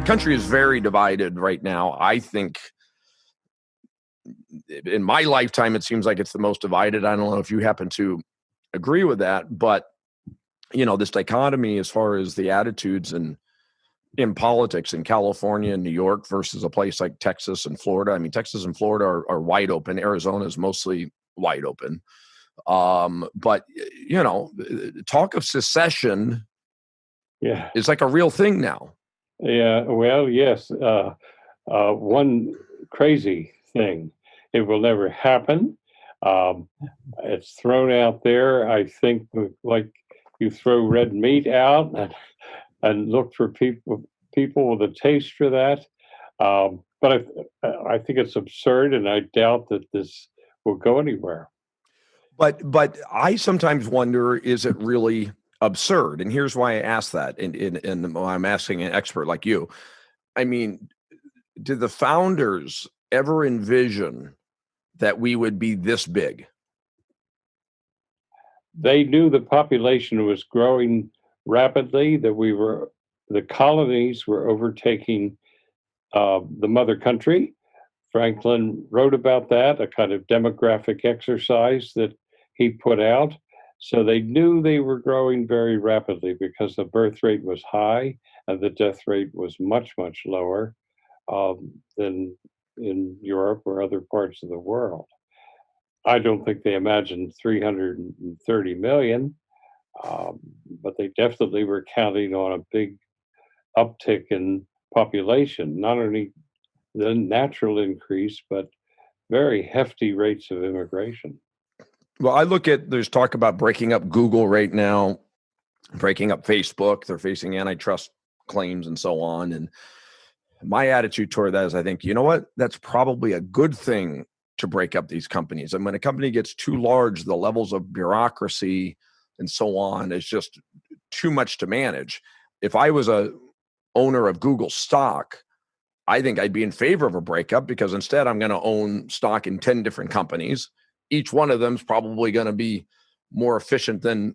country is very divided right now. I think in my lifetime, it seems like it's the most divided. I don't know if you happen to agree with that, but this dichotomy as far as the attitudes in politics in California and New York versus a place like Texas and Florida. I mean, Texas and Florida are wide open. Arizona is mostly wide open. But talk of secession is like a real thing now. Yeah, well, yes. One crazy thing. It will never happen. It's thrown out there. I think like you throw red meat out and look for people with a taste for that. But I think it's absurd, and I doubt that this will go anywhere. But I sometimes wonder, is it really absurd? And here's why I ask that. And I'm asking an expert like you. I mean, did the founders ever envision that we would be this big? They knew the population was growing rapidly, that the colonies were overtaking the mother country. Franklin wrote about that, a kind of demographic exercise that he put out. So they knew they were growing very rapidly because the birth rate was high and the death rate was much, much lower than in Europe or other parts of the world. I don't think they imagined 330 million, but they definitely were counting on a big uptick in population, not only the natural increase, but very hefty rates of immigration. Well, there's talk about breaking up Google right now, breaking up Facebook. They're facing antitrust claims and so on. And my attitude toward that is, I think, you know what? That's probably a good thing to break up these companies. And when a company gets too large, the levels of bureaucracy and so on is just too much to manage. If I was a owner of Google stock, I think I'd be in favor of a breakup, because instead I'm going to own stock in 10 different companies. Each one of them is probably going to be more efficient than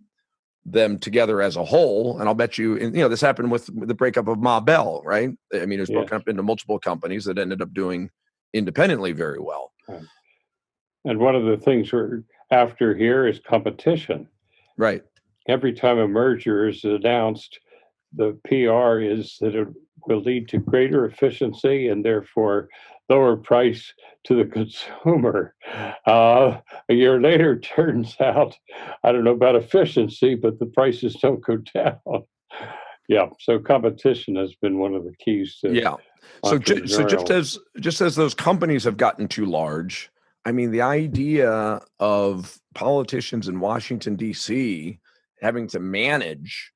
them together as a whole. And I'll bet you, and this happened with the breakup of Ma Bell, right? I mean, it was broken up into multiple companies that ended up doing independently very well. Right. And one of the things we're after here is competition. Right. Every time a merger is announced, the PR is that it will lead to greater efficiency and therefore lower price to the consumer. A year later, turns out, I don't know about efficiency, but the prices don't go down. Yeah, so competition has been one of the keys to. Yeah. So just as those companies have gotten too large, I mean, the idea of politicians in Washington, D.C. having to manage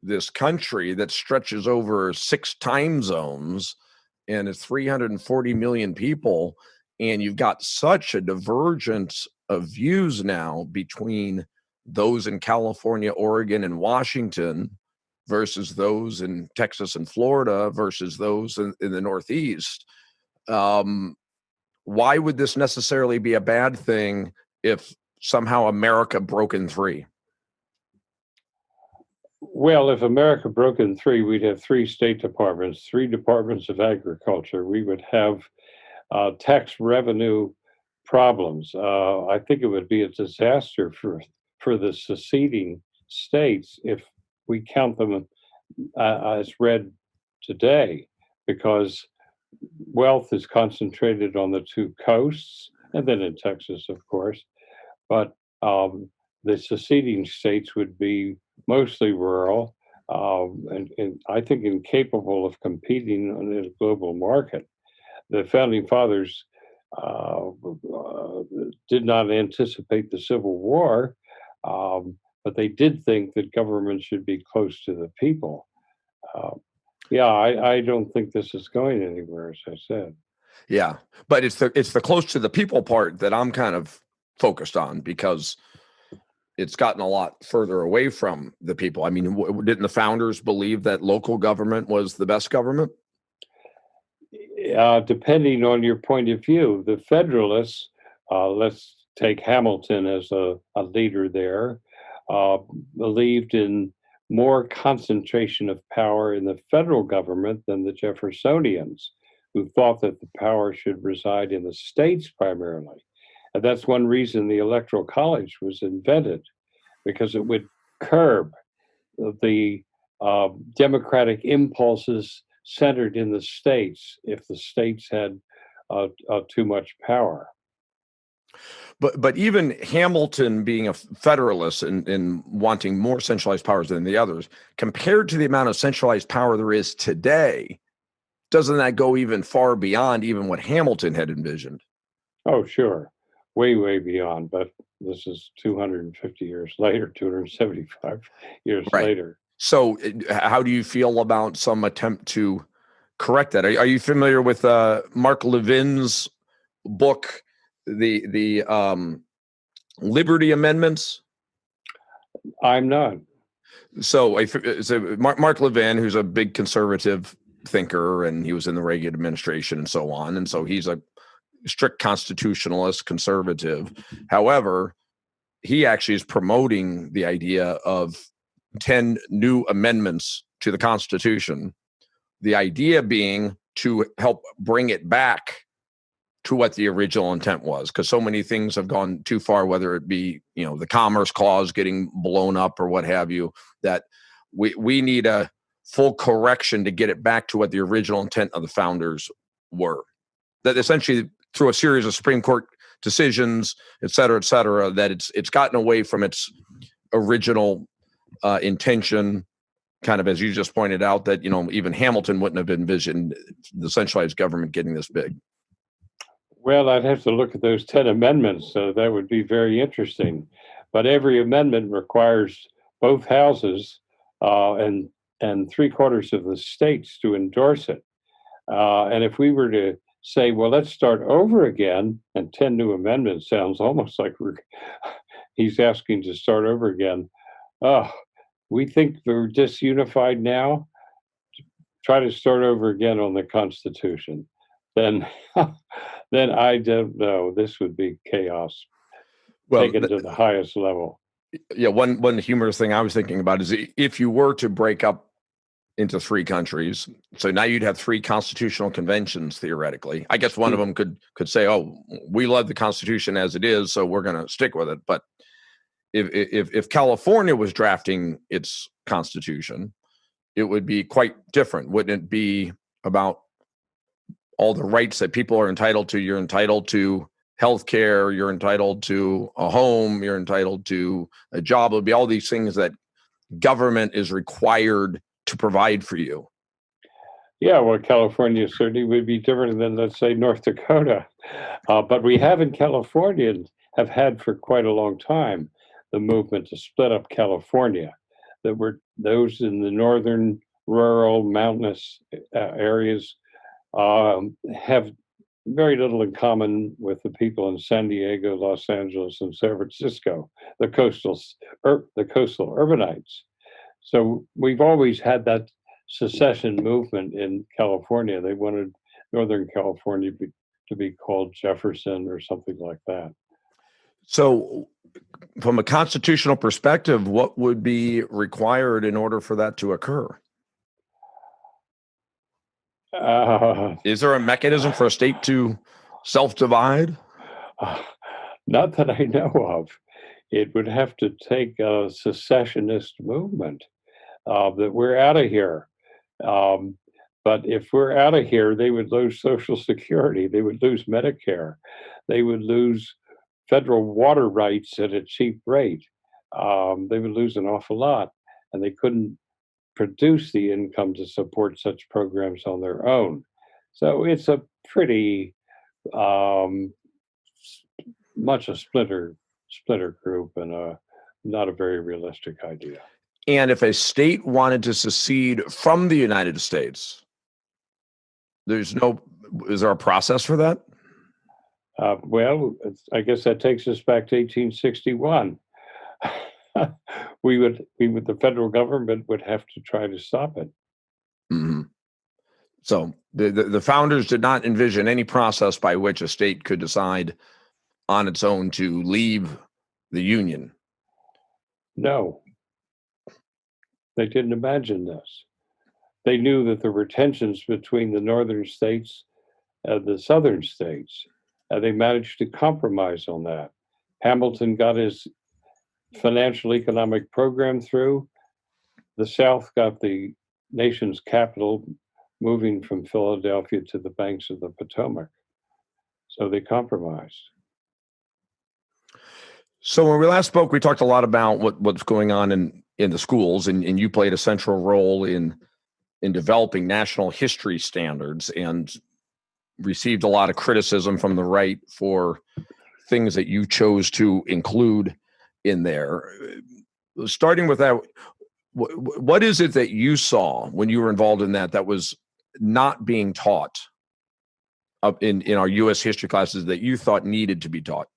this country that stretches over 6 time zones and is 340 million people, and you've got such a divergence of views now between those in California, Oregon, and Washington versus those in Texas and Florida versus those in the Northeast. Why would this necessarily be a bad thing if somehow America broke in 3? Well, if America broke in 3, we'd have 3 state departments, 3 departments of agriculture. We would have tax revenue problems. I think it would be a disaster for the seceding states if we count them as red today, because wealth is concentrated on the 2 coasts and then in Texas, of course. But the seceding states would be mostly rural and I think incapable of competing on a global market. The founding fathers did not anticipate the Civil War, but they did think that government should be close to the people. I don't think this is going anywhere, as I said. Yeah, but it's the close to the people part that I'm kind of focused on, because it's gotten a lot further away from the people. I mean, didn't the founders believe that local government was the best government? Depending on your point of view, the Federalists, let's take Hamilton as a leader there, believed in more concentration of power in the federal government than the Jeffersonians, who thought that the power should reside in the states primarily. And that's one reason the Electoral College was invented, because it would curb the democratic impulses centered in the states if the states had too much power. But even Hamilton being a federalist and wanting more centralized powers than the others, compared to the amount of centralized power there is today, doesn't that go even far beyond even what Hamilton had envisioned? Oh, sure. Way, way beyond. But this is 250 years later, 275 years Right. later. So how do you feel about some attempt to correct that? Are you familiar with Mark Levin's book, the Liberty Amendments? I'm not. So Mark Levin, who's a big conservative thinker, and he was in the Reagan administration and so on, and so he's a strict constitutionalist conservative. However, he actually is promoting the idea of 10 new amendments to the Constitution. The idea being to help bring it back to what the original intent was, because so many things have gone too far, whether it be, the Commerce Clause getting blown up or what have you, that we need a full correction to get it back to what the original intent of the founders were. That essentially, through a series of Supreme Court decisions, et cetera, that it's gotten away from its original intention, kind of as you just pointed out, that even Hamilton wouldn't have envisioned the centralized government getting this big. Well, I'd have to look at those 10 amendments, so that would be very interesting. But every amendment requires both houses and 3/4 of the states to endorse it. And if we were to say, well, let's start over again, and 10 new amendments sounds almost like he's asking to start over again. Oh, we think we're disunified now. Try to start over again on the Constitution. Then I don't know. This would be chaos, taken to the highest level. Yeah, one humorous thing I was thinking about is if you were to break up into 3 countries, so now you'd have 3 constitutional conventions theoretically. I guess one of them could say, "Oh, we love the Constitution as it is, so we're going to stick with it." But if California was drafting its constitution, it would be quite different, wouldn't it be? About all the rights that people are entitled to. You're entitled to healthcare, you're entitled to a home, you're entitled to a job. It would be all these things that government is required to provide for you. Yeah, well, California certainly would be different than, let's say, North Dakota. But we have in California, have had for quite a long time, the movement to split up California. That were those in the northern, rural, mountainous areas have very little in common with the people in San Diego, Los Angeles, and San Francisco, the coastal urbanites. So we've always had that secession movement in California. They wanted Northern California to be called Jefferson or something like that. So from a constitutional perspective, what would be required in order for that to occur? Is there a mechanism for a state to self-divide? Not that I know of. It would have to take a secessionist movement that we're out of here. But if we're out of here, they would lose Social Security. They would lose Medicare. They would lose federal water rights at a cheap rate. They would lose an awful lot, and they couldn't produce the income to support such programs on their own. So it's a pretty much a splinter group, and not a very realistic idea. And if a state wanted to secede from the United States, is there a process for that? Well, I guess that takes us back to 1861. The federal government would have to try to stop it. Mm-hmm. So the founders did not envision any process by which a state could decide on its own to leave the Union. No. They didn't imagine this. They knew that there were tensions between the northern states and the southern states, and they managed to compromise on that. Hamilton got his financial economic program through. The South got the nation's capital moving from Philadelphia to the banks of the Potomac. So they compromised. So when we last spoke, we talked a lot about what's going on in the schools, and you played a central role in developing national history standards and received a lot of criticism from the right for things that you chose to include in there. Starting with that, what is it that you saw when you were involved in that was not being taught up in our U.S. history classes that you thought needed to be taught?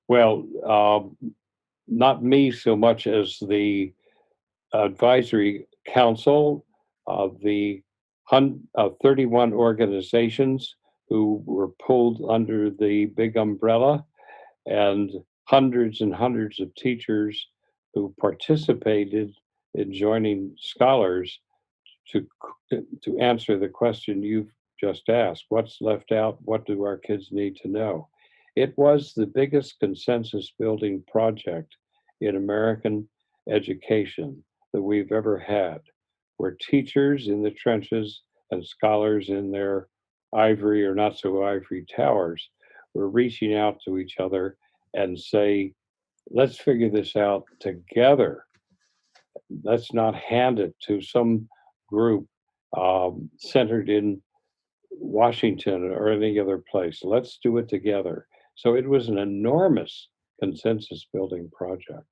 Well, not me so much as the advisory council of the 31 organizations who were pulled under the big umbrella, and hundreds of teachers who participated in joining scholars to answer the question you've just asked. What's left out? What do our kids need to know? It was the biggest consensus building project in American education that we've ever had, where teachers in the trenches and scholars in their ivory or not so ivory towers were reaching out to each other and say, let's figure this out together. Let's not hand it to some group centered in Washington or any other place. Let's do it together. So it was an enormous consensus building project.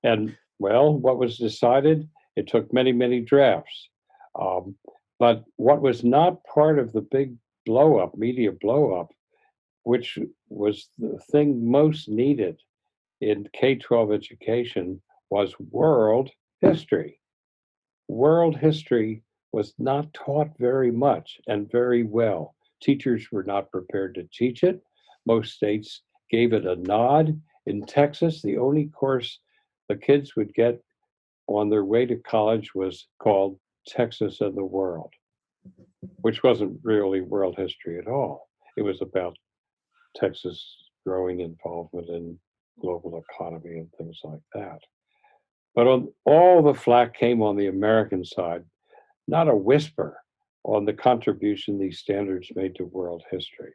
And well, what was decided? It took many drafts. But what was not part of the big blow up, media blow up, which was the thing most needed in K-12 education, was world history. World history was not taught very much and very well. Teachers were not prepared to teach it. Most states gave it a nod. In Texas, the only course the kids would get on their way to college was called Texas and the World, which wasn't really world history at all. It was about Texas' growing involvement in global economy and things like that. But on all the flack came on the American side, not a whisper on the contribution these standards made to world history,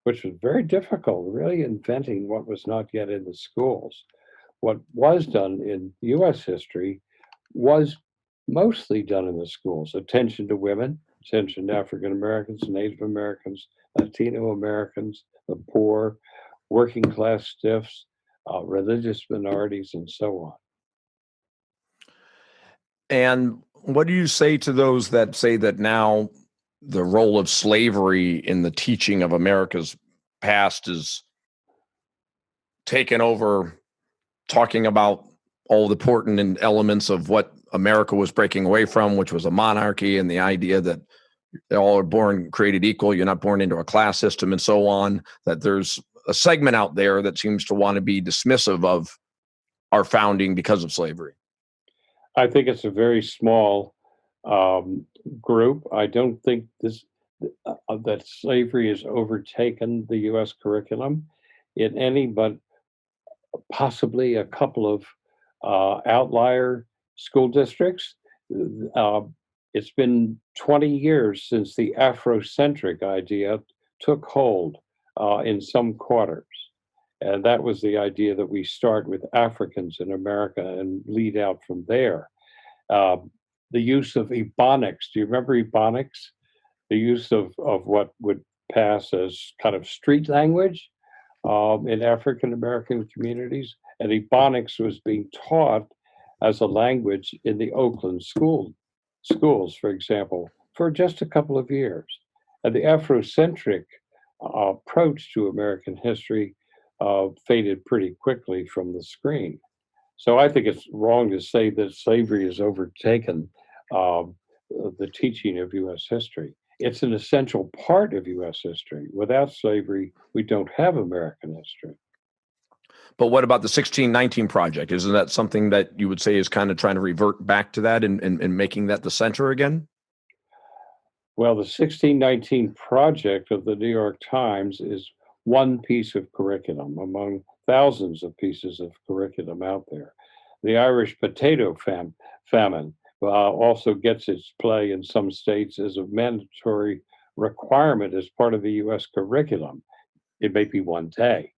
which was very difficult, really inventing what was not yet in the schools. What was done in US history was mostly done in the schools. Attention to women, attention to African Americans, Native Americans, Latino Americans, the poor, working class stiffs, religious minorities, and so on. And what do you say to those that say that now the role of slavery in the teaching of America's past is taken over, talking about all the important elements of what America was breaking away from, which was a monarchy, and the idea that they all are born created equal, you're not born into a class system, and so on, that there's a segment out there that seems to want to be dismissive of our founding because of slavery? I think it's a very small group. I don't think that slavery has overtaken the U.S. curriculum in any but possibly a couple of outlier school districts. It's been 20 years since the Afrocentric idea took hold in some quarters. And that was the idea that we start with Africans in America and lead out from there. The use of Ebonics, do you remember Ebonics? The use of what would pass as kind of street language in African American communities. And Ebonics was being taught as a language in the Oakland schools, for example, for just a couple of years. And the Afrocentric approach to American history faded pretty quickly from the screen. So I think it's wrong to say that slavery has overtaken the teaching of U.S. history. It's an essential part of U.S. history. Without slavery, we don't have American history. But what about the 1619 project? Isn't that something that you would say is kind of trying to revert back to that and making that the center again? Well, the 1619 project of the New York Times is one piece of curriculum among thousands of pieces of curriculum out there. The Irish potato famine also gets its play in some states as a mandatory requirement as part of the US curriculum. It may be one day.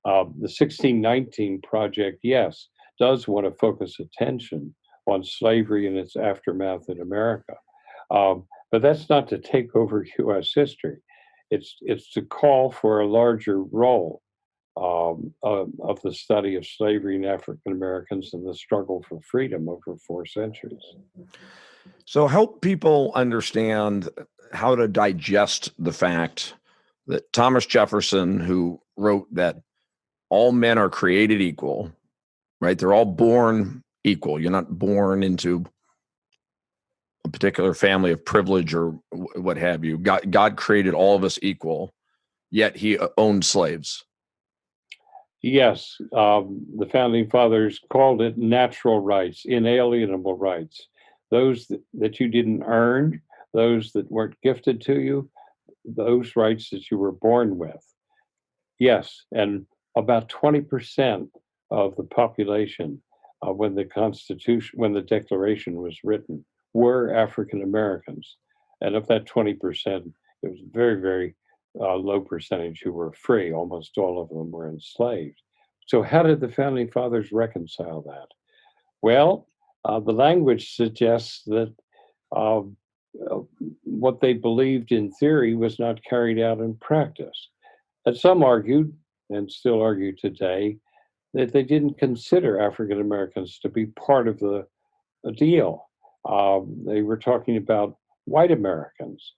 The 1619 project, yes, does want to focus attention on slavery and its aftermath in America. But that's not to take over US history. It's to call for a larger role of the study of slavery in African Americans and the struggle for freedom over 4 centuries. So help people understand how to digest the fact that Thomas Jefferson, who wrote that all men are created equal, right? They're all born equal. You're not born into a particular family of privilege or what have you. God created all of us equal, yet he owned slaves. Yes, the founding fathers called it natural rights, inalienable rights. Those that you didn't earn, those that weren't gifted to you, those rights that you were born with. Yes, and about 20% of the population when the Declaration was written, were African Americans. And of that 20%, it was very, very low percentage who were free. Almost all of them were enslaved. So how did the founding fathers reconcile that? Well, the language suggests that uh, what they believed in theory was not carried out in practice. And some argued, and still argue today, that they didn't consider African Americans to be part of the deal. They were talking about white Americans.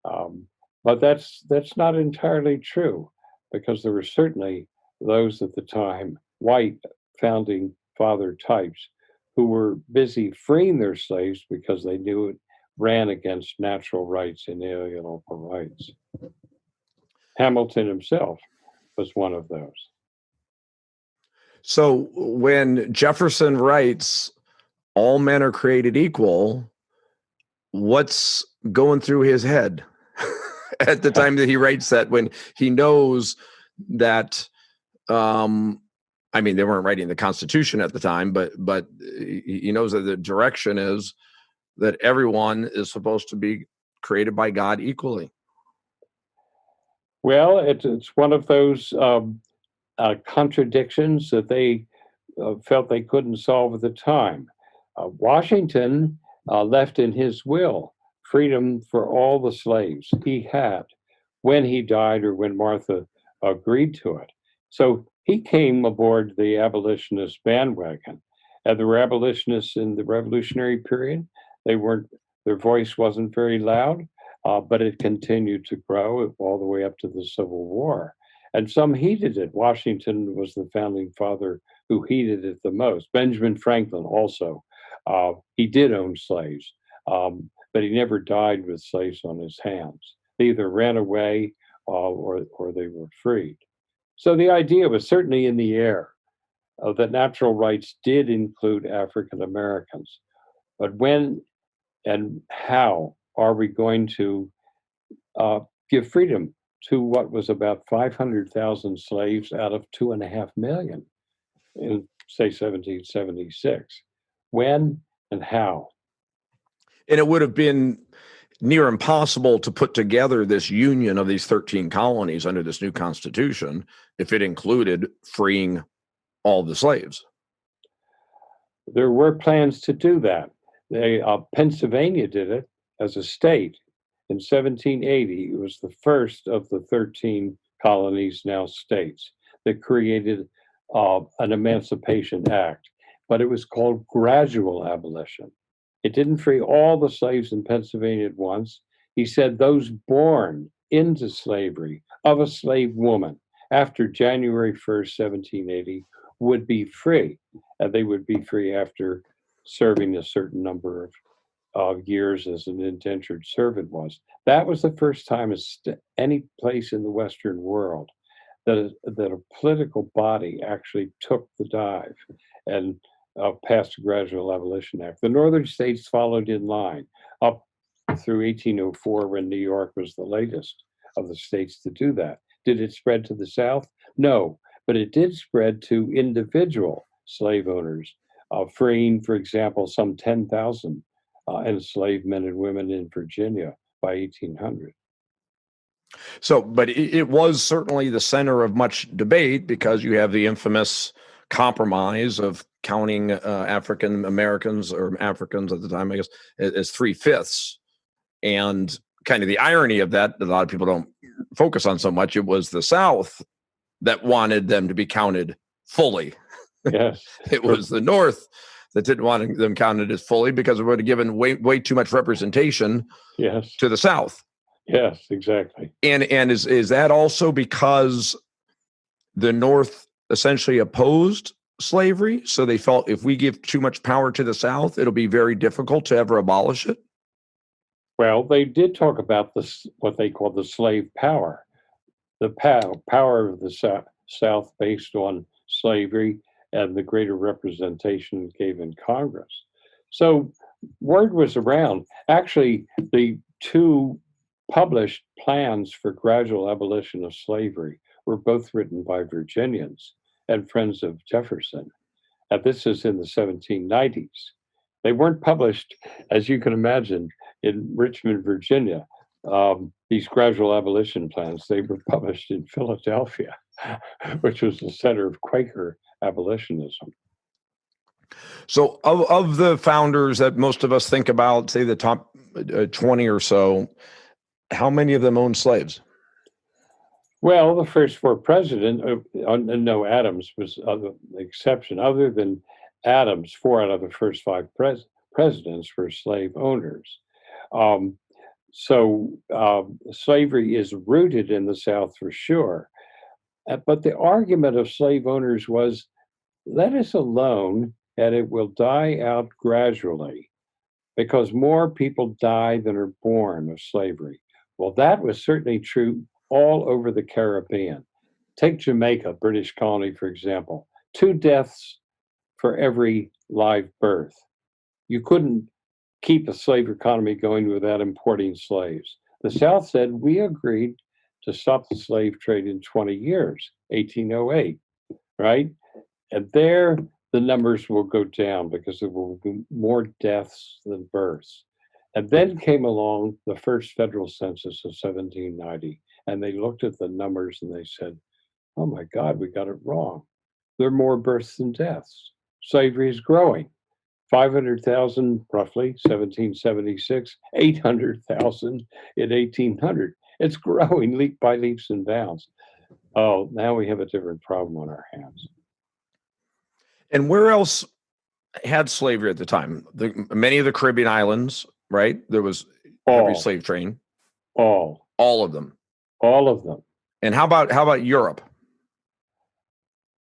But that's not entirely true, because there were certainly those at the time, white founding father types, who were busy freeing their slaves because they knew it ran against natural rights, inalienable rights. Hamilton himself was one of those. So when Jefferson writes, all men are created equal, what's going through his head at the time that he writes that, when he knows that, I mean, they weren't writing the Constitution at the time, but he knows that the direction is that everyone is supposed to be created by God equally. Well, it's one of those contradictions that they felt they couldn't solve at the time. Washington left in his will freedom for all the slaves he had when he died or when Martha agreed to it. So he came aboard the abolitionist bandwagon. And there were abolitionists in the Revolutionary period. Their voice wasn't very loud, but it continued to grow all the way up to the Civil War. And some heeded it. Washington was the founding father who heeded it the most. Benjamin Franklin also. He did own slaves, but he never died with slaves on his hands. They either ran away or they were freed. So the idea was certainly in the air that natural rights did include African Americans. But when and how are we going to give freedom to what was about 500,000 slaves out of 2.5 million in, say, 1776? When and how? And it would have been near impossible to put together this union of these 13 colonies under this new constitution if it included freeing all the slaves. There were plans to do that. Pennsylvania did it as a state in 1780. It was the first of the 13 colonies, now states, that created an Emancipation Act, but it was called gradual abolition. It didn't free all the slaves in Pennsylvania at once. He said those born into slavery of a slave woman after January 1st, 1780, would be free. And they would be free after serving a certain number of years as an indentured servant was. That was the first time any place in the Western world that a political body actually took the dive and passed a Gradual Abolition Act. The northern states followed in line up through 1804, when New York was the latest of the states to do that. Did it spread to the South? No, but it did spread to individual slave owners, freeing, for example, some 10,000 enslaved men and women in Virginia by 1800. So, but it was certainly the center of much debate because you have the infamous compromise of counting African Americans, or Africans at the time, I guess, as 3/5. And kind of the irony of that a lot of people don't focus on so much, it was the South that wanted them to be counted fully. Yes. It was the North that didn't want them counted as fully because it would have given way too much representation Yes. to the South. Yes, exactly. And is that also because the North essentially opposed slavery? So they felt if we give too much power to the South, it'll be very difficult to ever abolish it? Well, they did talk about this, what they call the slave power, the power of the South based on slavery and the greater representation it gave in Congress. So word was around. Actually, the two published plans for gradual abolition of slavery were both written by Virginians and friends of Jefferson. And this is in the 1790s. They weren't published, as you can imagine, in Richmond, Virginia. These gradual abolition plans, they were published in Philadelphia, which was the center of Quaker abolitionism. So of the founders that most of us think about, say the top 20 or so, how many of them owned slaves? Well, the first four presidents, no, Adams was the exception. Other than Adams, four out of the first five presidents were slave owners. So slavery is rooted in the South for sure. But the argument of slave owners was, let us alone and it will die out gradually, because more people die than are born of slavery. Well, that was certainly true all over the Caribbean. Take Jamaica, British colony, for example, 2 deaths for every live birth. You couldn't keep a slave economy going without importing slaves. The South said, we agreed to stop the slave trade in 20 years, 1808, right? And there, the numbers will go down because there will be more deaths than births. And then came along the first federal census of 1790, and they looked at the numbers and they said, oh my God, we got it wrong. There are more births than deaths. Slavery is growing. 500,000 roughly, 1776, 800,000 in 1800. It's growing leap by leaps and bounds. Oh, now we have a different problem on our hands. And where else had slavery at the time? Many of the Caribbean islands, right? There was every slave train. All of them. All of them. And how about Europe?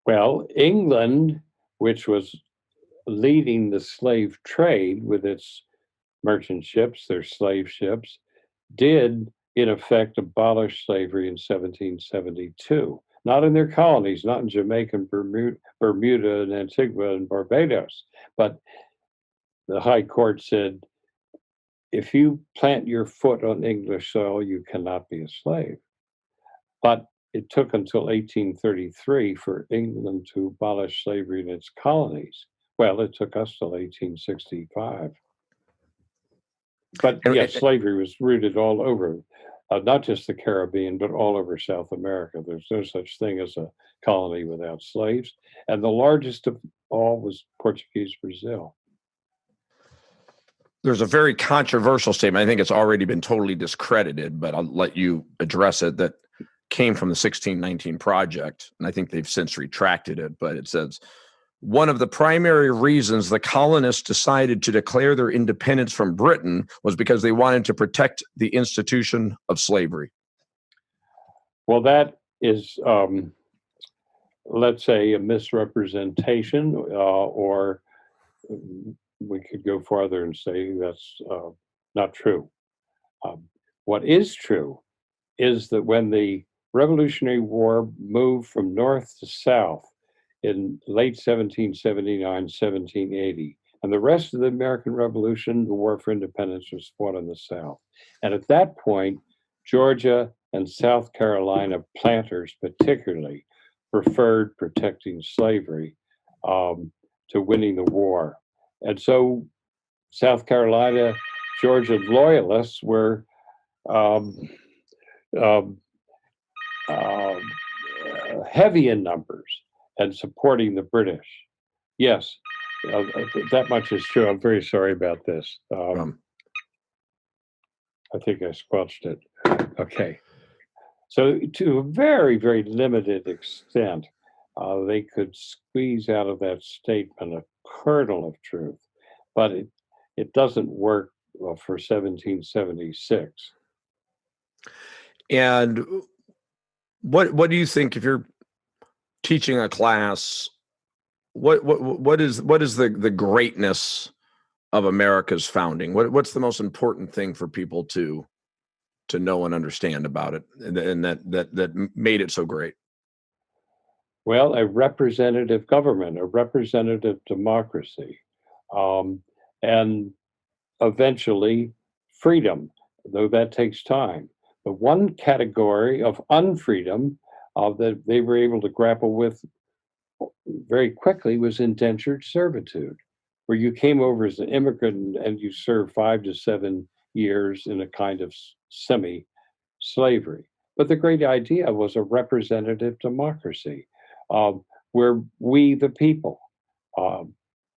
Well, England, which was leading the slave trade with its merchant ships, their slave ships, did in effect abolish slavery in 1772. Not in their colonies, not in Jamaica and Bermuda and Antigua and Barbados, but the High Court said, if you plant your foot on English soil, you cannot be a slave. But it took until 1833 for England to abolish slavery in its colonies. Well, it took us till 1865. But yes, slavery was rooted all over, not just the Caribbean, but all over South America. There's no such thing as a colony without slaves. And the largest of all was Portuguese Brazil. There's a very controversial statement. I think it's already been totally discredited, but I'll let you address it, that came from the 1619 Project. And I think they've since retracted it, but it says, one of the primary reasons the colonists decided to declare their independence from Britain was because they wanted to protect the institution of slavery. Well, that is, let's say, a misrepresentation, or we could go farther and say that's not true. What is true is that when the Revolutionary War moved from north to south in late 1779, 1780. And the rest of the American Revolution, the War for Independence, was fought in the South. And at that point, Georgia and South Carolina planters particularly preferred protecting slavery to winning the war. And so South Carolina, Georgia loyalists were um, um, uh, heavy in numbers and supporting the British. Yes, that much is true. I'm very sorry about this. I think I squelched it. Okay. So to a very, very limited extent, they could squeeze out of that statement a kernel of truth, but it doesn't work for 1776. And what do you think, if you're teaching a class, what is the greatness of America's founding? What's the most important thing for people to know and understand about it, and that made it so great? Well, a representative government, a representative democracy, and eventually freedom, though that takes time. The one category of unfreedom that they were able to grapple with very quickly was indentured servitude, where you came over as an immigrant and you served 5 to 7 years in a kind of semi-slavery. But the great idea was a representative democracy, where we, the people,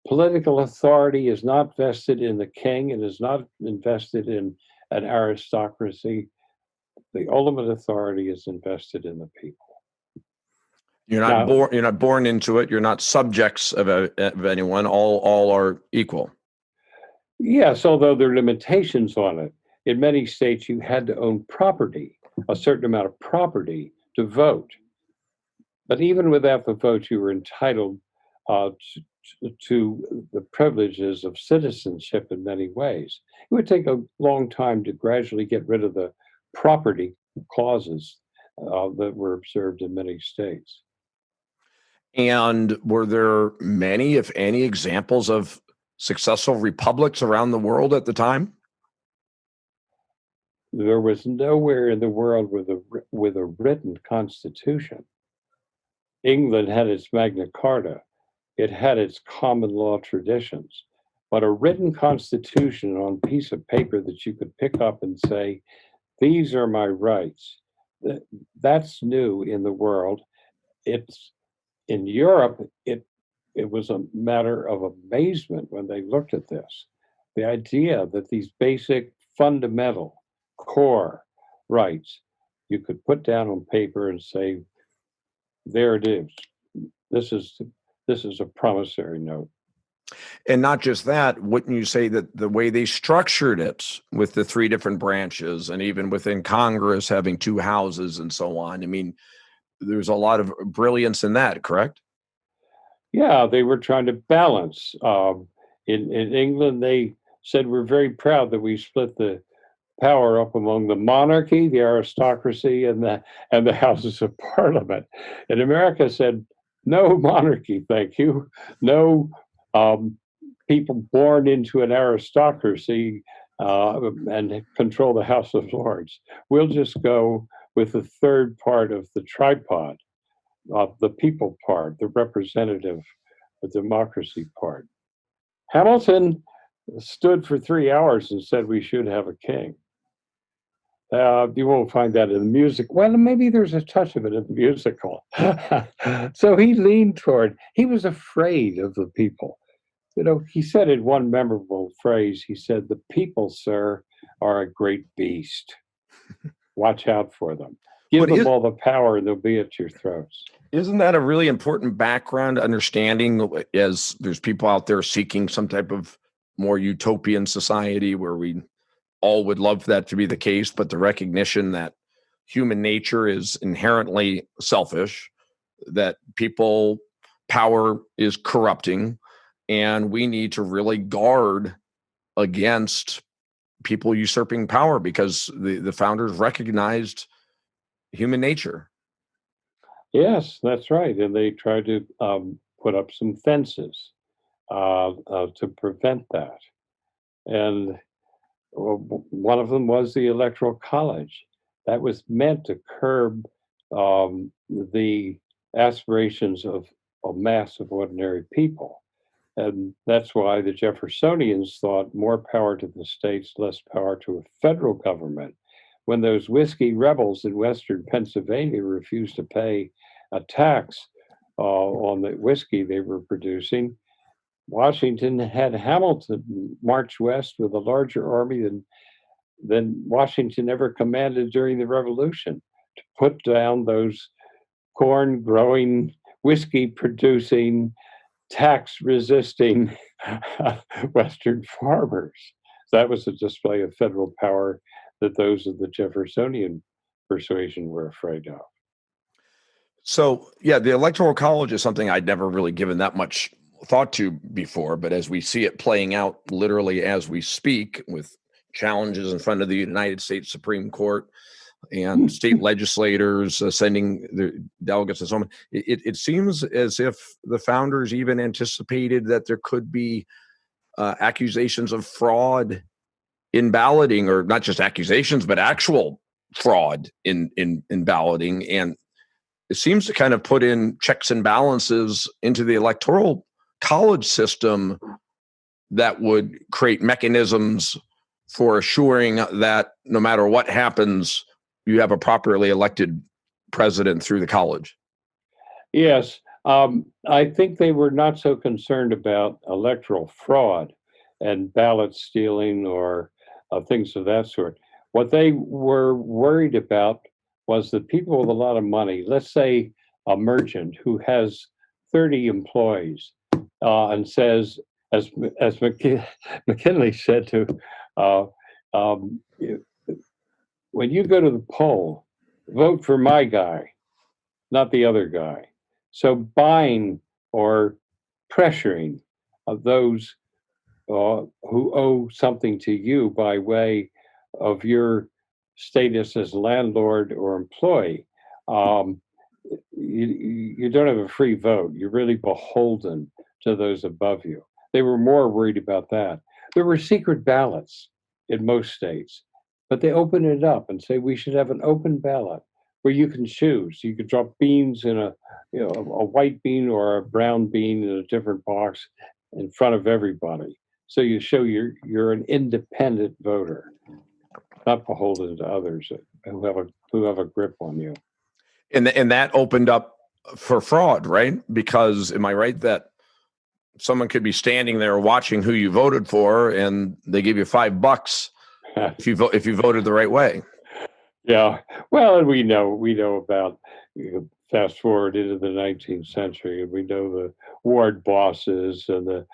political authority is not vested in the king and is not invested in an aristocracy. The ultimate authority is invested in the people. You're not born into it. You're not subjects of anyone. All are equal. Yes, although there are limitations on it. In many states, you had to own property, a certain amount of property, to vote. But even without the vote, you were entitled to the privileges of citizenship in many ways. It would take a long time to gradually get rid of the property clauses that were observed in many states. And were there many, if any, examples of successful republics around the world at the time? There was nowhere in the world with a written constitution. England had its Magna Carta. It had its common law traditions. But a written constitution on a piece of paper that you could pick up and say, these are my rights, that's new in the world. It's in Europe, it was a matter of amazement when they looked at this. The idea that these basic, fundamental, core rights you could put down on paper and say, there it is. This is a promissory note. And not just that, wouldn't you say that the way they structured it with the 3 different branches, and even within Congress having 2 houses and so on, I mean, there's a lot of brilliance in that, correct? Yeah, they were trying to balance. In England, they said, we're very proud that we split the power up among the monarchy, the aristocracy, and the houses of parliament. And America said, no monarchy, thank you. No people born into an aristocracy and control the House of Lords. We'll just go with the third part of the tripod, the people part, the representative, the democracy part. Hamilton stood for 3 hours and said we should have a king. You won't find that in the music. Well, maybe there's a touch of it in the musical. So he leaned toward, he was afraid of the people. You know, he said in one memorable phrase, he said, the people, sir, are a great beast. Watch out for them. Give them all the power and they'll be at your throats. Isn't that a really important background understanding, as there's people out there seeking some type of more utopian society where we all would love that to be the case, but the recognition that human nature is inherently selfish, that power is corrupting, and we need to really guard against people usurping power, because the founders recognized human nature. Yes, that's right. And they tried to put up some fences to prevent that. And one of them was the Electoral College. That was meant to curb the aspirations of a mass of ordinary people. And that's why the Jeffersonians thought more power to the states, less power to a federal government. When those whiskey rebels in Western Pennsylvania refused to pay a tax on the whiskey they were producing, Washington had Hamilton march west with a larger army than Washington ever commanded during the Revolution to put down those corn growing, whiskey producing, tax resisting Western farmers. That was a display of federal power that those of the Jeffersonian persuasion were afraid of. So, yeah, the Electoral College is something I'd never really given that much thought to before, but as we see it playing out literally as we speak, with challenges in front of the United States Supreme Court and state legislators sending the delegates and so on, it seems as if the founders even anticipated that there could be accusations of fraud in balloting, or not just accusations, but actual fraud in balloting. And it seems to kind of put in checks and balances into the Electoral College system that would create mechanisms for assuring that no matter what happens, you have a properly elected president through the college. Yes, I think they were not so concerned about electoral fraud and ballot stealing or things of that sort. What they were worried about was that people with a lot of money, let's say a merchant who has 30 employees and says, as McKinley said to, um, when you go to the poll, vote for my guy, not the other guy. So buying or pressuring of those who owe something to you by way of your status as landlord or employee, you don't have a free vote. You're really beholden to those above you. They were more worried about that. There were secret ballots in most states, but they open it up and say we should have an open ballot where you can choose. You could drop beans in a white bean or a brown bean in a different box in front of everybody. So you show you're an independent voter, not beholden to others who have a grip on you. And that opened up for fraud, right? Because am I right that someone could be standing there watching who you voted for, and they give you $5 if you voted the right way? Yeah, well, and we know about, fast forward into the 19th century, and we know the ward bosses and the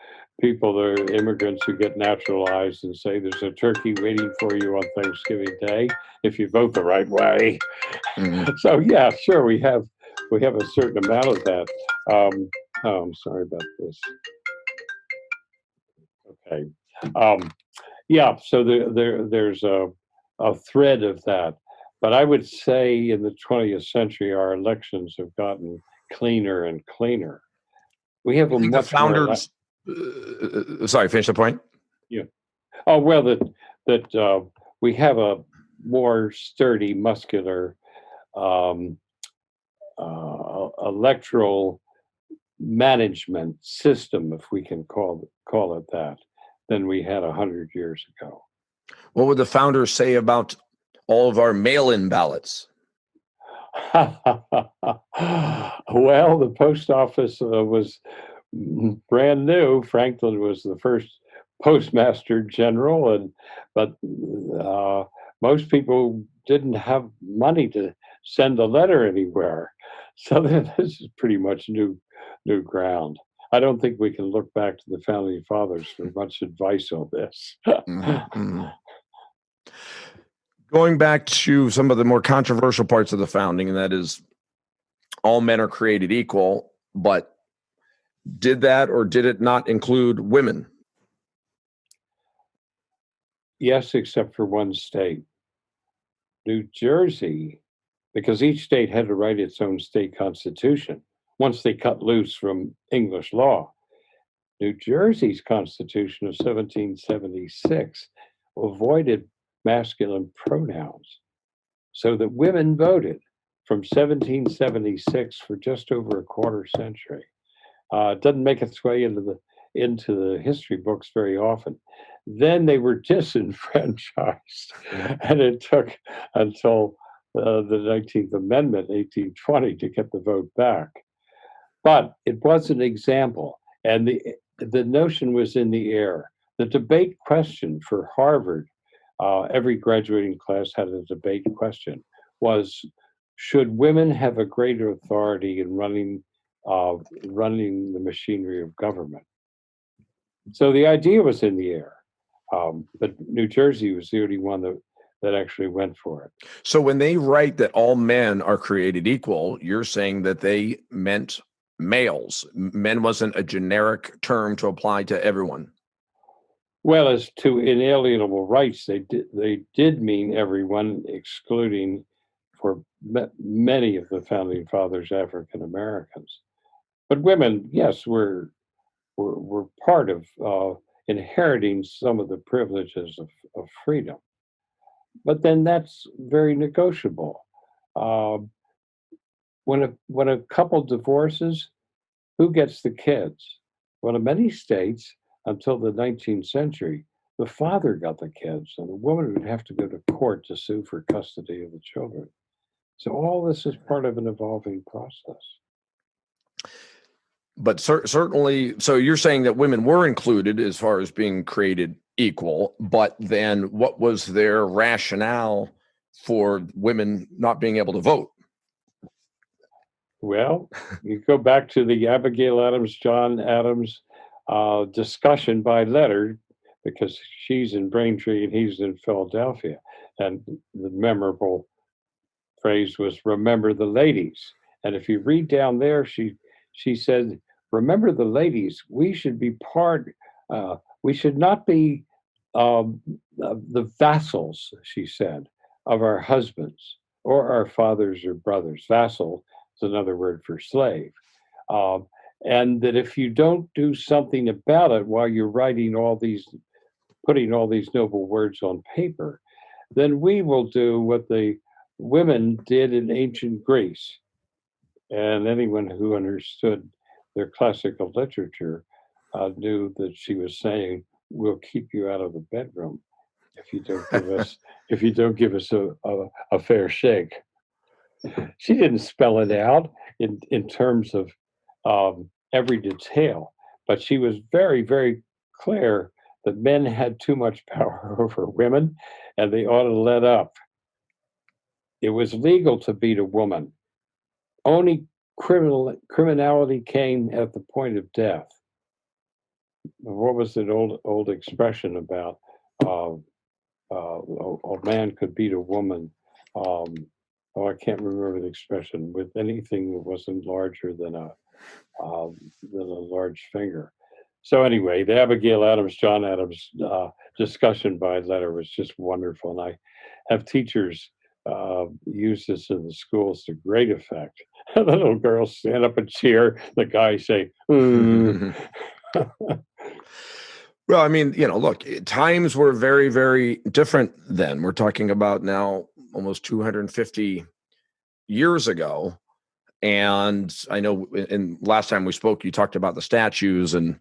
people, the immigrants who get naturalized and say there's a turkey waiting for you on Thanksgiving Day if you vote the right way. Mhm. So yeah, sure, we have a certain amount of that. Oh, I'm sorry about this. Okay. Yeah, so there's a thread of that. But I would say in the 20th century, our elections have gotten cleaner and cleaner. We have I a think the much more. founders. Sorry, finish the point. Yeah. Oh well, that we have a more sturdy, muscular electoral management system, if we can call it that, than we had 100 years ago. What would the founders say about all of our mail-in ballots? Well, the post office was brand new. Franklin was the first postmaster general, but most people didn't have money to send a letter anywhere. So this is pretty much new ground. I don't think we can look back to the founding fathers for much advice on this. Mm-hmm. Going back to some of the more controversial parts of the founding, and that is all men are created equal, but did that or did it not include women? Yes, except for one state. New Jersey because each state had to write its own state constitution once they cut loose from English law. New Jersey's Constitution of 1776 avoided masculine pronouns so that women voted from 1776 for just over a quarter century. It doesn't make its way into the history books very often. Then they were disenfranchised, and it took until the 19th Amendment, 1820, to get the vote back. But it was an example, and the notion was in the air. The debate question for Harvard, every graduating class had a debate question, was should women have a greater authority in running the machinery of government? So the idea was in the air, but New Jersey was the only one that actually went for it. So when they write that all men are created equal, you're saying that they meant males. Men wasn't a generic term to apply to everyone. Well, as to inalienable rights, they did mean everyone, excluding for many of the founding fathers African Americans. But women, yes, were part of inheriting some of the privileges of freedom. But then that's very negotiable. When a couple divorces, who gets the kids? Well, in many states, until the 19th century, the father got the kids, and the woman would have to go to court to sue for custody of the children. So all this is part of an evolving process. But certainly, so you're saying that women were included as far as being created equal, but then what was their rationale for women not being able to vote? Well, you go back to the Abigail Adams, John Adams discussion by letter, because she's in Braintree and he's in Philadelphia. And the memorable phrase was, "Remember the ladies." And if you read down there, she said, "Remember the ladies, we should be we should not be the vassals," she said, "of our husbands or our fathers or brothers." Vassal is another word for slave. And that if you don't do something about it while you're putting all these noble words on paper, then we will do what the women did in ancient Greece. And anyone who understood their classical literature knew that she was saying, "We'll keep you out of the bedroom if you don't give us a fair shake." She didn't spell it out in terms of every detail, but she was very, very clear that men had too much power over women and they ought to let up. It was legal to beat a woman. Only criminality came at the point of death. What was that old expression about a man could beat a woman? I can't remember the expression, with anything that wasn't larger than a large finger. So anyway, the Abigail Adams, John Adams discussion by letter was just wonderful. And I have teachers use this in the schools to great effect. The little girls stand up and cheer. The guys say, "Mm." Well, I mean, look, times were very, very different then. We're talking about now almost 250 years ago. And I know in last time we spoke, you talked about the statues and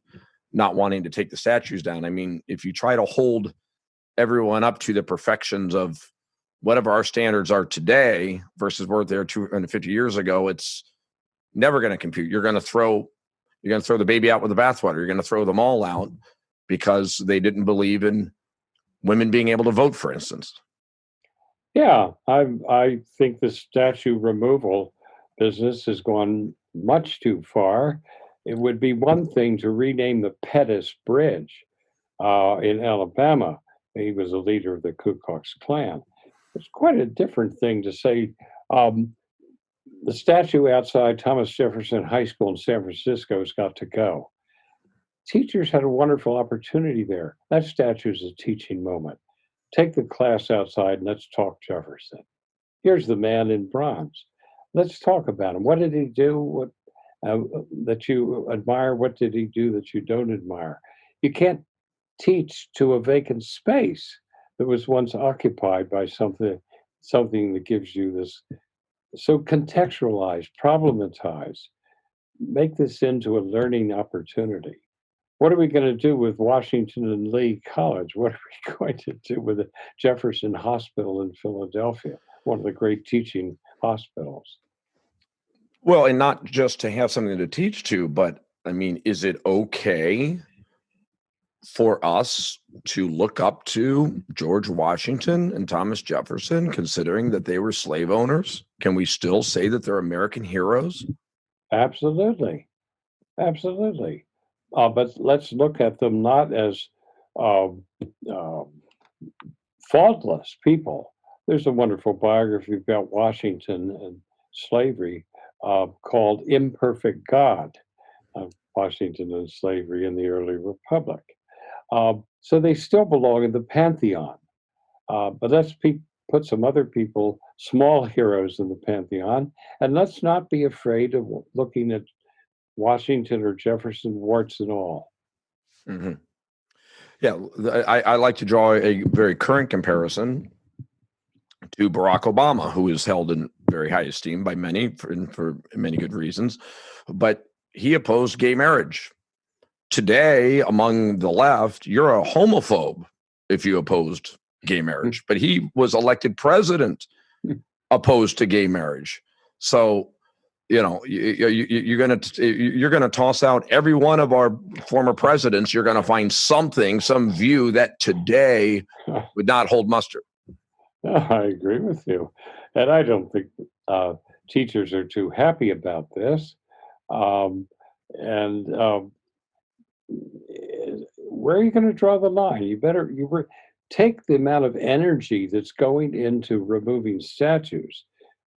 not wanting to take the statues down. I mean, if you try to hold everyone up to the perfections of whatever our standards are today versus what they were 250 years ago, it's never going to compute. You're going to throw the baby out with the bathwater. You're going to throw them all out because they didn't believe in women being able to vote, for instance. Yeah, I think the statue removal business has gone much too far. It would be one thing to rename the Pettus Bridge in Alabama. He was a leader of the Ku Klux Klan. It's quite a different thing to say the statue outside Thomas Jefferson High School in San Francisco has got to go. Teachers had a wonderful opportunity there. That statue is a teaching moment. Take the class outside and let's talk Jefferson. Here's the man in bronze. Let's talk about him. What did he do? What that you admire? What did he do that you don't admire? You can't teach to a vacant space that was once occupied by something that gives you this. So contextualize, problematize, make this into a learning opportunity. What are we going to do with Washington and Lee College? What are we going to do with the Jefferson Hospital in Philadelphia, one of the great teaching hospitals? Well, and not just to have something to teach to, but I mean, is it okay for us to look up to George Washington and Thomas Jefferson, considering that they were slave owners? Can we still say that they're American heroes? Absolutely. Absolutely. But let's look at them not as uh, uh, faultless people. There's a wonderful biography about Washington and slavery called Imperfect God, Washington and Slavery in the Early Republic. So they still belong in the pantheon. But put some other people, small heroes in the pantheon, and let's not be afraid of looking at Washington or Jefferson, warts and all. Mm-hmm. Yeah, I like to draw a very current comparison to Barack Obama, who is held in very high esteem by many for many good reasons, but he opposed gay marriage. Today, among the left, you're a homophobe if you opposed gay marriage, but he was elected president opposed to gay marriage. So, you know, you're gonna toss out every one of our former presidents. You're gonna find something, some view that today would not hold muster. I agree with you. And I don't think teachers are too happy about this. Um, and where are you going to draw the line? Take the amount of energy that's going into removing statues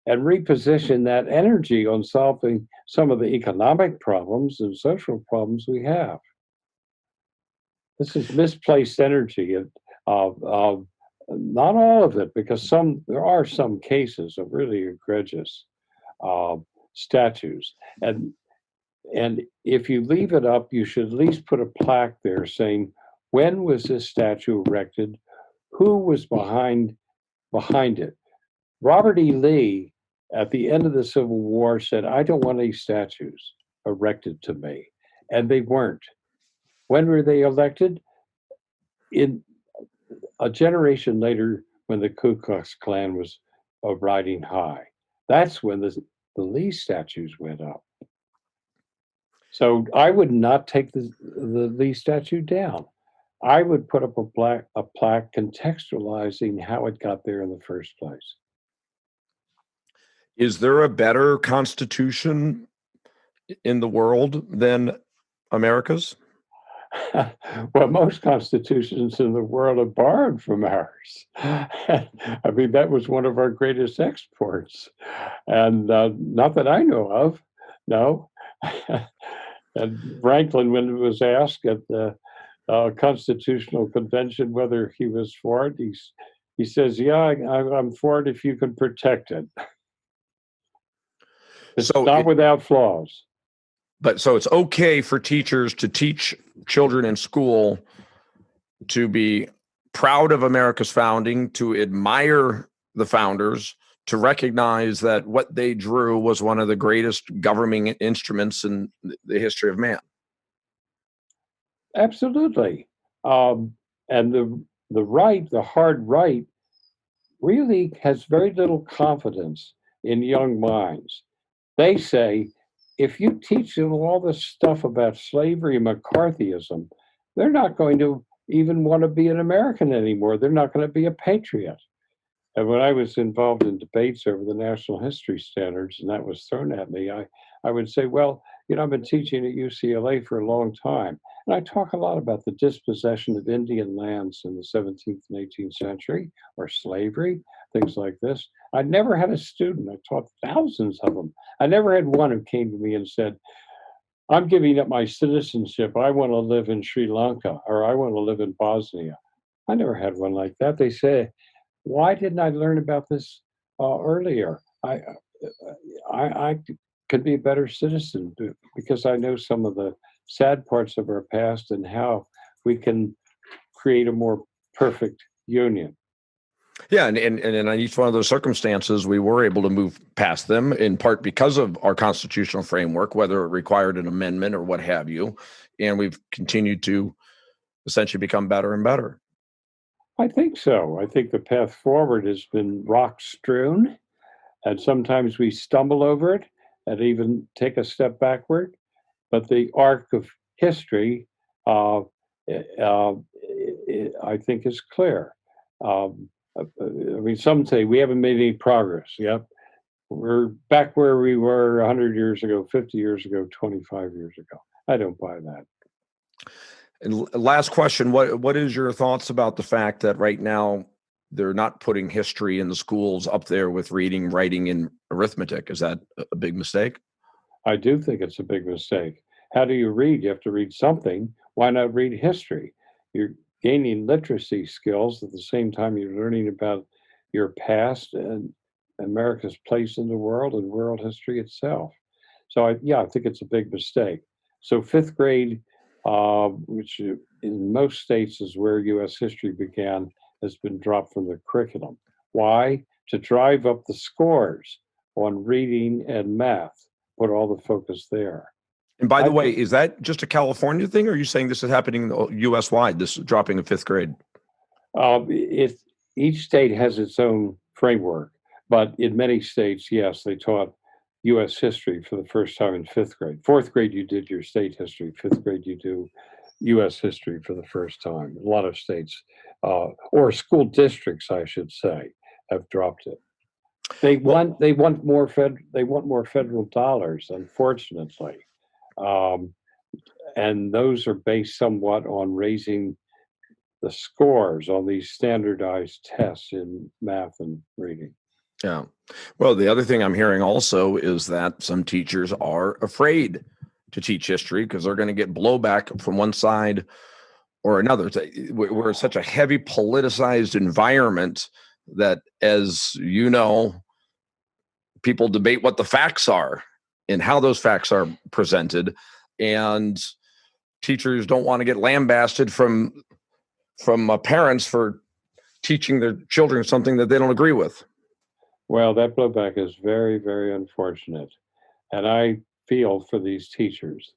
and reposition that energy on solving some of the economic problems and social problems we have. This is misplaced energy of not all of it, because there are some cases of really egregious statues, and if you leave it up, you should at least put a plaque there saying, when was this statue erected? Who was behind it? Robert E. Lee, at the end of the Civil War, said, I don't want any statues erected to me. And they weren't. When were they elected? In a generation later, when the Ku Klux Klan was riding high. That's when the Lee statues went up. So I would not take the Lee statue down. I would put up a plaque contextualizing how it got there in the first place. Is there a better constitution in the world than America's? Well, most constitutions in the world are borrowed from ours. I mean, that was one of our greatest exports. And not that I know of, no. And Franklin, when he was asked at the Constitutional Convention whether he was for it, he says, yeah, I'm for it if you can protect it. It's not without flaws. But so it's okay for teachers to teach children in school to be proud of America's founding, to admire the founders, to recognize that what they drew was one of the greatest governing instruments in the history of man. Absolutely. And the hard right, really has very little confidence in young minds. They say, if you teach them all this stuff about slavery and McCarthyism, they're not going to even want to be an American anymore. They're not going to be a patriot. And when I was involved in debates over the national history standards, and that was thrown at me, I would say, well, I've been teaching at UCLA for a long time. And I talk a lot about the dispossession of Indian lands in the 17th and 18th century, or slavery, things like this. I never had a student, I taught thousands of them. I never had one who came to me and said, I'm giving up my citizenship. I want to live in Sri Lanka, or I want to live in Bosnia. I never had one like that. They say, why didn't I learn about this earlier. I could be a better citizen because I know some of the sad parts of our past and how we can create a more perfect union. Yeah, and in each one of those circumstances, we were able to move past them in part because of our constitutional framework, whether it required an amendment or what have you, and we've continued to essentially become better and better. I think so. I think the path forward has been rock strewn, and sometimes we stumble over it and even take a step backward. But the arc of history, uh, I think, is clear. I mean, some say we haven't made any progress. Yep, we're back where we were 100 years ago, 50 years ago, 25 years ago. I don't buy that. And last question, what is your thoughts about the fact that right now they're not putting history in the schools up there with reading, writing, and arithmetic? Is that a big mistake? I do think it's a big mistake. How do you read? You have to read something. Why not read history? You're gaining literacy skills at the same time you're learning about your past and America's place in the world and world history itself. So, I think it's a big mistake. So, fifth grade, which in most states is where U.S. history began, has been dropped from the curriculum. Why? To drive up the scores on reading and math, put all the focus there. And by I the way, think is that just a California thing, or are you saying this is happening U.S. wide, this dropping of fifth grade? each state has its own framework, but in many states, yes, they taught U.S. history for the first time in fifth grade. Fourth grade, you did your state history. Fifth grade, you do U.S. history for the first time. A lot of states, or school districts, I should say, have dropped it. Well, They want more federal dollars, unfortunately, um, and those are based somewhat on raising the scores on these standardized tests in math and reading. yeah. Well, the other thing I'm hearing also is that some teachers are afraid to teach history because they're going to get blowback from one side or another. We're in such a heavy politicized environment that, as you know, people debate what the facts are and how those facts are presented, and teachers don't want to get lambasted from parents for teaching their children something that they don't agree with. Well, that blowback is very, very unfortunate. And I feel for these teachers.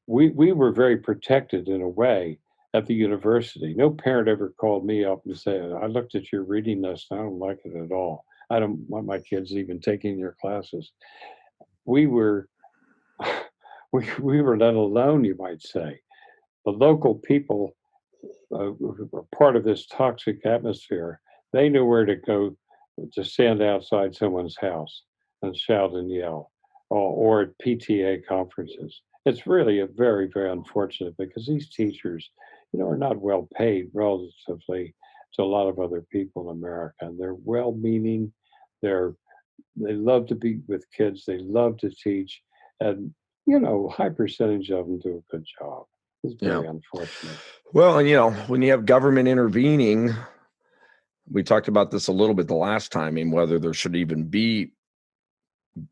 We were very protected in a way at the university. No parent ever called me up and said, I looked at your reading list, and I don't like it at all. I don't want my kids even taking your classes. We were we were let alone, you might say. The local people who were part of this toxic atmosphere, they knew where to go to stand outside someone's house and shout and yell, or at PTA conferences. It's really a very, very unfortunate because these teachers, are not well paid relatively to a lot of other people in America. And they're well-meaning. They love to be with kids. They love to teach, and high percentage of them do a good job. It's very unfortunate. Well, and when you have government intervening, we talked about this a little bit the last time, and whether there should even be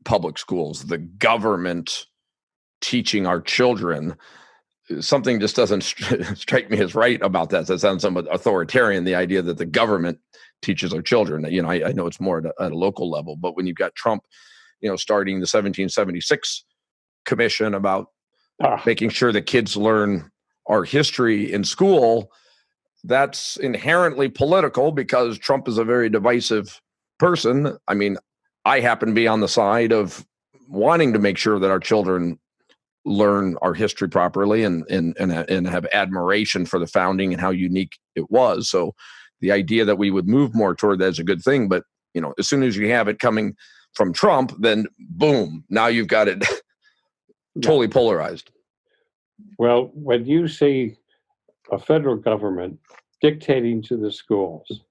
public schools, the government teaching our children. Something just doesn't strike me as right about that. That sounds somewhat authoritarian, the idea that the government teaches our children. I know it's more at a local level, but when you've got Trump, starting the 1776 commission about making sure that kids learn our history in school, that's inherently political because Trump is a very divisive person. I mean, I happen to be on the side of wanting to make sure that our children learn our history properly and have admiration for the founding and how unique it was. So the idea that we would move more toward that is a good thing. But, as soon as you have it coming from Trump, then boom, now you've got it totally polarized. Well, when you see a federal government dictating to the schools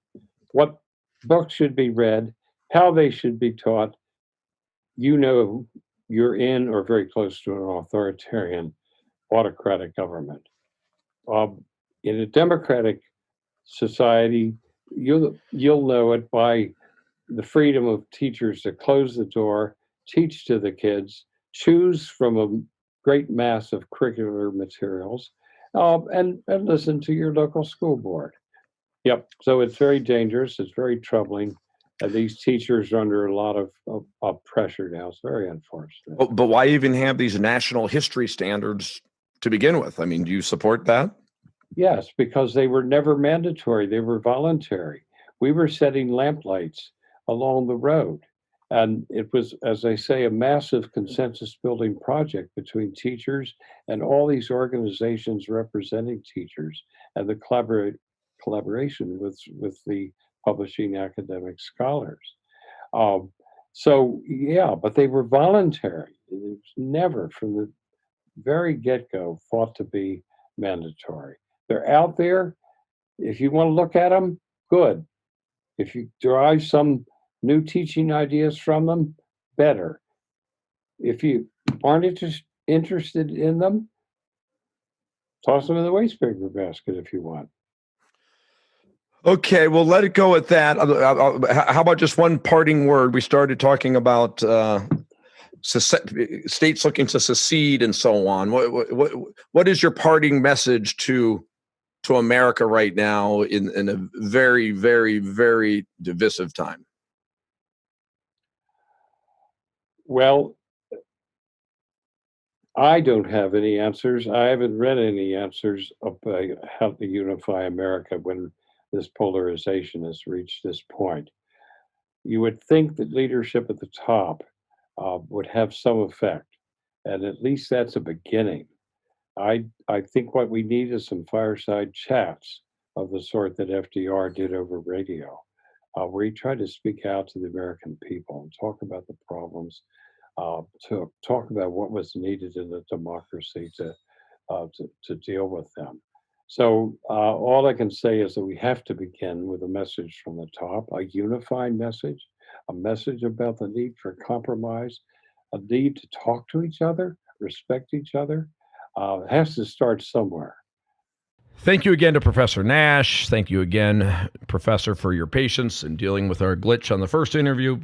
what books should be read, how they should be taught, you're in or very close to an authoritarian, autocratic government. In a democratic society, you'll know it by the freedom of teachers to close the door, teach to the kids, choose from a great mass of curricular materials, and listen to your local school board. Yep. So it's very dangerous. It's very troubling. And these teachers are under a lot of pressure now. It's very unfortunate. But why even have these national history standards to begin with? I mean, do you support that? Yes, because they were never mandatory. They were voluntary. We were setting lamplights along the road. And it was, as I say, a massive consensus building project between teachers and all these organizations representing teachers, and the collaboration with the publishing academic scholars. So yeah, but they were voluntary. It was never, from the very get-go, thought to be mandatory. They're out there. If you want to look at them, good. If you derive some new teaching ideas from them, better. If you aren't interested in them, toss them in the waste paper basket if you want. Okay, well, let it go at that. How about just one parting word? We started talking about states looking to secede and so on. What is your parting message to America right now in a very, very, very divisive time? Well, I don't have any answers. I haven't read any answers about how to unify America when this polarization has reached this point. You would think that leadership at the top would have some effect, and at least that's a beginning. I think what we need is some fireside chats of the sort that FDR did over radio, where he tried to speak out to the American people and talk about the problems, to talk about what was needed in the democracy to deal with them. So all I can say is that we have to begin with a message from the top, a unified message, a message about the need for compromise, a need to talk to each other, respect each other. It has to start somewhere. Thank you again to Professor Nash. Thank you again, Professor, for your patience in dealing with our glitch on the first interview.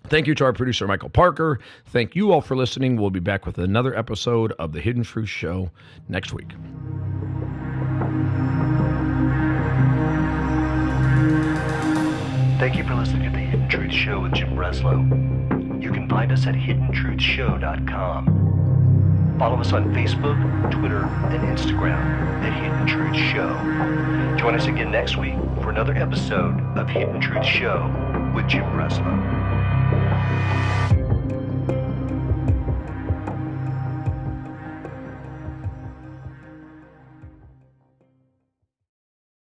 Thank you to our producer, Michael Parker. Thank you all for listening. We'll be back with another episode of The Hidden Truth Show next week. Thank you for listening to The Hidden Truth Show with Jim Breslow. You can find us at hiddentruthshow.com. Follow us on Facebook, Twitter, and Instagram at Hidden Truth Show. Join us again next week for another episode of Hidden Truth Show with Jim Breslow.